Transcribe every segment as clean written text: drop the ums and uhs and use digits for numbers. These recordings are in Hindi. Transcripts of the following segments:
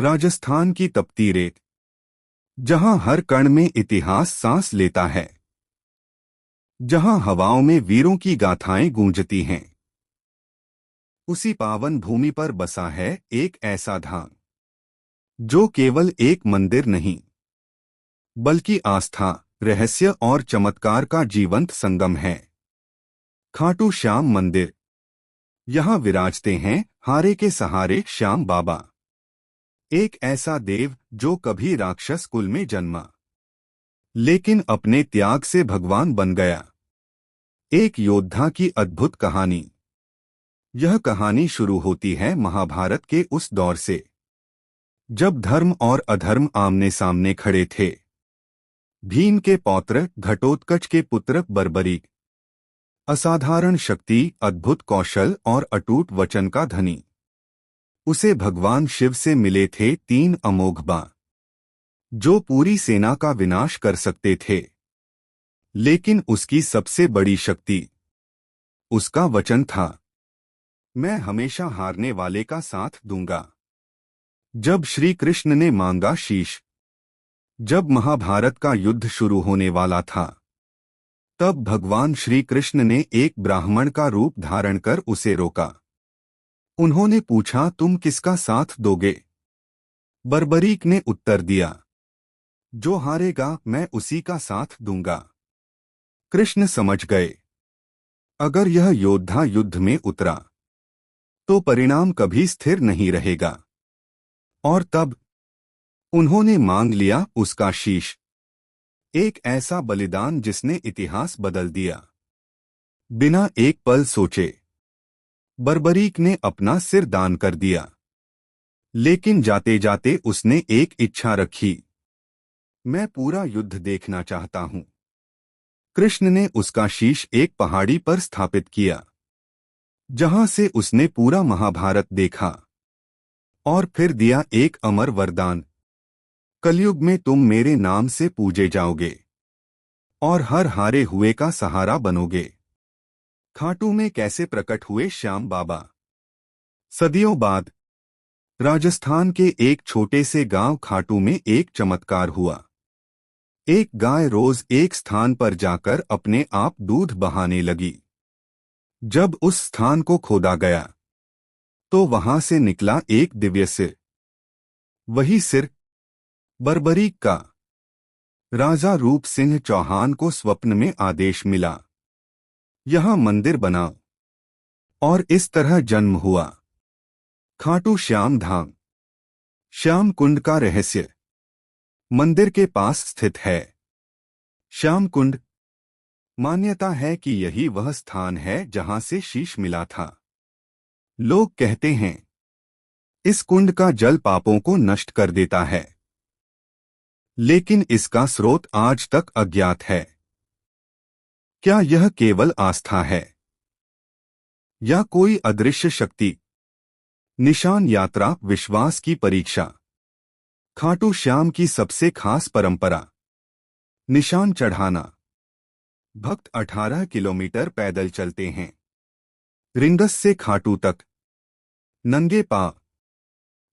राजस्थान की तपती रेत, जहां हर कण में इतिहास सांस लेता है, जहां हवाओं में वीरों की गाथाएं गूंजती हैं, उसी पावन भूमि पर बसा है एक ऐसा धाम जो केवल एक मंदिर नहीं, बल्कि आस्था, रहस्य और चमत्कार का जीवंत संगम है। खाटू श्याम मंदिर। यहाँ विराजते हैं हारे के सहारे श्याम बाबा, एक ऐसा देव जो कभी राक्षस कुल में जन्मा, लेकिन अपने त्याग से भगवान बन गया। एक योद्धा की अद्भुत कहानी। यह कहानी शुरू होती है महाभारत के उस दौर से, जब धर्म और अधर्म आमने सामने खड़े थे। भीम के पौत्र घटोत्कच के पुत्र बर्बरीक, असाधारण शक्ति, अद्भुत कौशल और अटूट वचन का धनी। उसे भगवान शिव से मिले थे 3 अमोघ बाण, जो पूरी सेना का विनाश कर सकते थे। लेकिन उसकी सबसे बड़ी शक्ति उसका वचन था, मैं हमेशा हारने वाले का साथ दूंगा। जब श्री कृष्ण ने मांगा शीश, जब महाभारत का युद्ध शुरू होने वाला था, तब भगवान श्री कृष्ण ने एक ब्राह्मण का रूप धारण कर उसे रोका। उन्होंने पूछा, तुम किसका साथ दोगे? बर्बरीक ने उत्तर दिया, जो हारेगा मैं उसी का साथ दूंगा। कृष्ण समझ गए, अगर यह योद्धा युद्ध में उतरा तो परिणाम कभी स्थिर नहीं रहेगा। और तब उन्होंने मांग लिया उसका शीश, एक ऐसा बलिदान जिसने इतिहास बदल दिया। बिना एक पल सोचे बर्बरीक ने अपना सिर दान कर दिया। लेकिन जाते जाते उसने एक इच्छा रखी, मैं पूरा युद्ध देखना चाहता हूं। कृष्ण ने उसका शीश एक पहाड़ी पर स्थापित किया, जहां से उसने पूरा महाभारत देखा, और फिर दिया एक अमर वरदान, कलयुग में तुम मेरे नाम से पूजे जाओगे और हर हारे हुए का सहारा बनोगे। खाटू में कैसे प्रकट हुए श्याम बाबा? सदियों बाद राजस्थान के एक छोटे से गांव खाटू में एक चमत्कार हुआ। एक गाय रोज एक स्थान पर जाकर अपने आप दूध बहाने लगी। जब उस स्थान को खोदा गया तो वहां से निकला एक दिव्य सिर। वही सिर बर्बरीक का। राजा रूप सिंह चौहान को स्वप्न में आदेश मिला, यहां मंदिर बनाओ। और इस तरह जन्म हुआ खाटू श्याम धाम। श्याम कुंड का रहस्य मंदिर के पास स्थित है। श्याम कुंड, मान्यता है कि यही वह स्थान है जहां से शीश मिला था। लोग कहते हैं इस कुंड का जल पापों को नष्ट कर देता है, लेकिन इसका स्रोत आज तक अज्ञात है। क्या यह केवल आस्था है या कोई अदृश्य शक्ति? निशान यात्रा, विश्वास की परीक्षा। खाटू श्याम की सबसे खास परंपरा निशान चढ़ाना। भक्त 18 किलोमीटर पैदल चलते हैं, रिंगस से खाटू तक, नंगे पांव,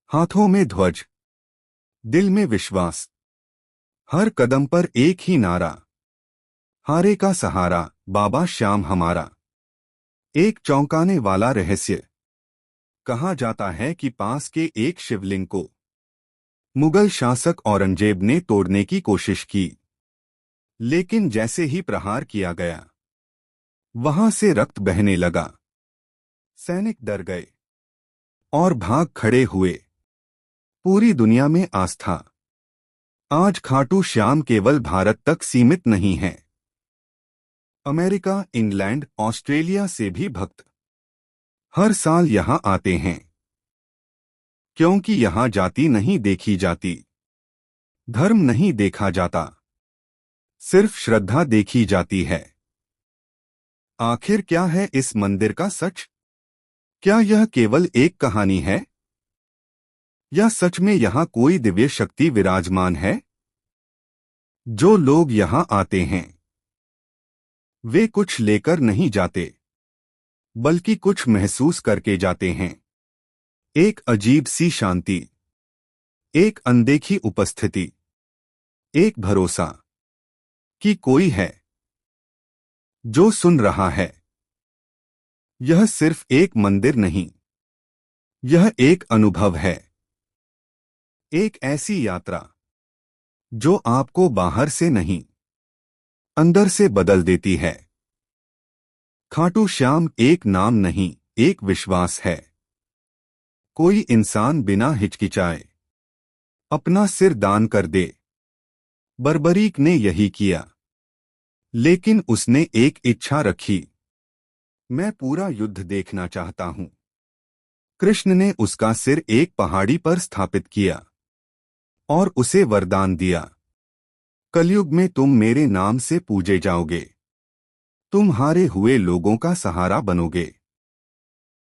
हाथों में ध्वज, दिल में विश्वास। हर कदम पर एक ही नारा, हारे का सहारा, बाबा श्याम हमारा। एक चौंकाने वाला रहस्य, कहा जाता है कि पास के एक शिवलिंग को मुगल शासक औरंगजेब ने तोड़ने की कोशिश की, लेकिन जैसे ही प्रहार किया गया, वहां से रक्त बहने लगा। सैनिक डर गए और भाग खड़े हुए। पूरी दुनिया में आस्था। आज खाटू श्याम केवल भारत तक सीमित नहीं है। अमेरिका, इंग्लैंड, ऑस्ट्रेलिया से भी भक्त हर साल यहां आते हैं, क्योंकि यहां जाति नहीं देखी जाती, धर्म नहीं देखा जाता, सिर्फ श्रद्धा देखी जाती है। आखिर क्या है इस मंदिर का सच? क्या यह केवल एक कहानी है, या सच में यहां कोई दिव्य शक्ति विराजमान है? जो लोग यहां आते हैं वे कुछ लेकर नहीं जाते, बल्कि कुछ महसूस करके जाते हैं। एक अजीब सी शांति, एक अनदेखी उपस्थिति, एक भरोसा कि कोई है जो सुन रहा है। यह सिर्फ एक मंदिर नहीं, यह एक अनुभव है, एक ऐसी यात्रा जो आपको बाहर से नहीं, अंदर से बदल देती है। खाटू श्याम एक नाम नहीं, एक विश्वास है। कोई इंसान बिना हिचकिचाए अपना सिर दान कर दे। बर्बरीक ने यही किया, लेकिन उसने एक इच्छा रखी, मैं पूरा युद्ध देखना चाहता हूं। कृष्ण ने उसका सिर एक पहाड़ी पर स्थापित किया और उसे वरदान दिया, कलयुग में तुम मेरे नाम से पूजे जाओगे, तुम हारे हुए लोगों का सहारा बनोगे।